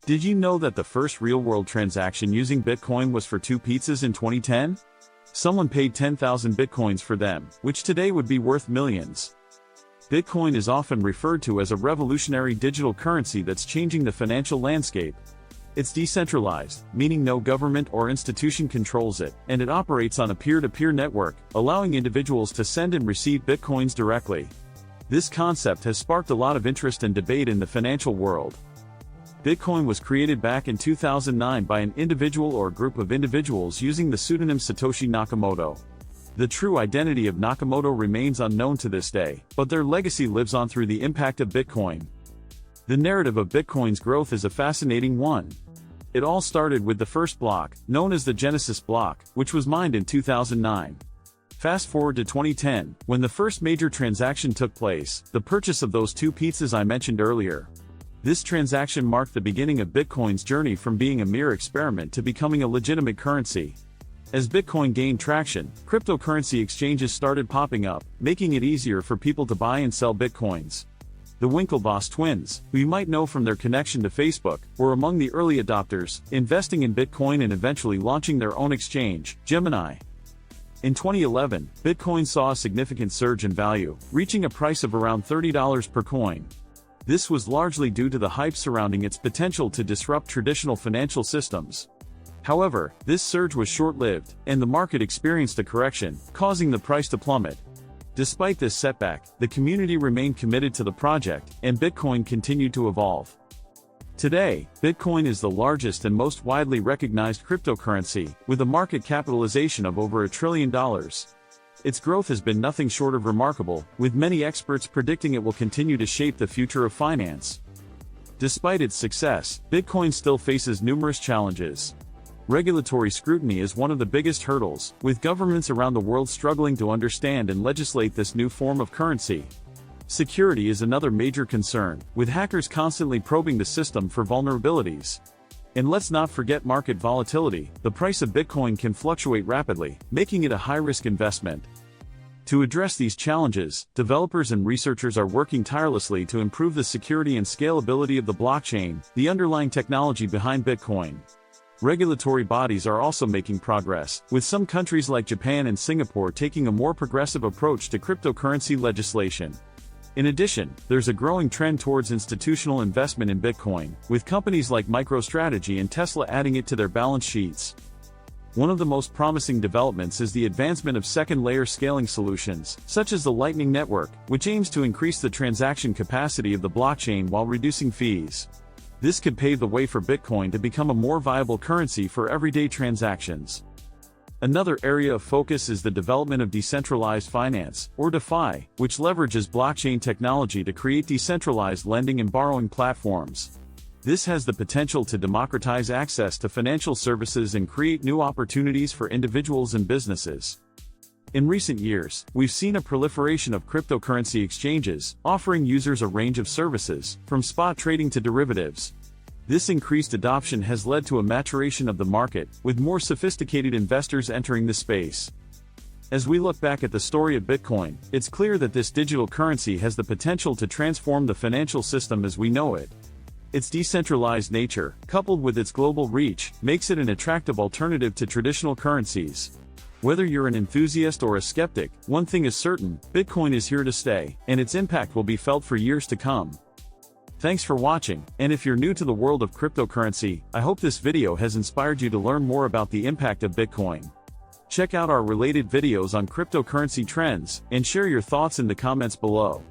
Did you know that the first real-world transaction using Bitcoin was for 2 pizzas in 2010? Someone paid 10,000 Bitcoins for them, which today would be worth millions. Bitcoin is often referred to as a revolutionary digital currency that's changing the financial landscape. It's decentralized, meaning no government or institution controls it, and it operates on a peer-to-peer network, allowing individuals to send and receive Bitcoins directly. This concept has sparked a lot of interest and debate in the financial world. Bitcoin was created back in 2009 by an individual or group of individuals using the pseudonym Satoshi Nakamoto. The true identity of Nakamoto remains unknown to this day, but their legacy lives on through the impact of Bitcoin. The narrative of Bitcoin's growth is a fascinating one. It all started with the first block, known as the Genesis block, which was mined in 2009. Fast forward to 2010, when the first major transaction took place, the purchase of those 2 pizzas I mentioned earlier. This transaction marked the beginning of Bitcoin's journey from being a mere experiment to becoming a legitimate currency. As Bitcoin gained traction, cryptocurrency exchanges started popping up, making it easier for people to buy and sell Bitcoins. The Winklevoss twins, who you might know from their connection to Facebook, were among the early adopters, investing in Bitcoin and eventually launching their own exchange, Gemini. In 2011, Bitcoin saw a significant surge in value, reaching a price of around $30 per coin. This was largely due to the hype surrounding its potential to disrupt traditional financial systems. However, this surge was short-lived, and the market experienced a correction, causing the price to plummet. Despite this setback, the community remained committed to the project, and Bitcoin continued to evolve. Today, Bitcoin is the largest and most widely recognized cryptocurrency, with a market capitalization of over $1 trillion. Its growth has been nothing short of remarkable, with many experts predicting it will continue to shape the future of finance. Despite its success, Bitcoin still faces numerous challenges. Regulatory scrutiny is one of the biggest hurdles, with governments around the world struggling to understand and legislate this new form of currency. Security is another major concern, with hackers constantly probing the system for vulnerabilities. And let's not forget market volatility. The price of Bitcoin can fluctuate rapidly, making it a high-risk investment. To address these challenges, developers and researchers are working tirelessly to improve the security and scalability of the blockchain, the underlying technology behind Bitcoin. Regulatory bodies are also making progress, with some countries like Japan and Singapore taking a more progressive approach to cryptocurrency legislation. In addition, there's a growing trend towards institutional investment in Bitcoin, with companies like MicroStrategy and Tesla adding it to their balance sheets. One of the most promising developments is the advancement of second-layer scaling solutions, such as the Lightning Network, which aims to increase the transaction capacity of the blockchain while reducing fees. This could pave the way for Bitcoin to become a more viable currency for everyday transactions. Another area of focus is the development of decentralized finance, or DeFi, which leverages blockchain technology to create decentralized lending and borrowing platforms. This has the potential to democratize access to financial services and create new opportunities for individuals and businesses. In recent years, we've seen a proliferation of cryptocurrency exchanges, offering users a range of services, from spot trading to derivatives. This increased adoption has led to a maturation of the market, with more sophisticated investors entering the space. As we look back at the story of Bitcoin, it's clear that this digital currency has the potential to transform the financial system as we know it. Its decentralized nature, coupled with its global reach, makes it an attractive alternative to traditional currencies. Whether you're an enthusiast or a skeptic, one thing is certain: Bitcoin is here to stay, and its impact will be felt for years to come. Thanks for watching, and if you're new to the world of cryptocurrency, I hope this video has inspired you to learn more about the impact of Bitcoin. Check out our related videos on cryptocurrency trends, and share your thoughts in the comments below.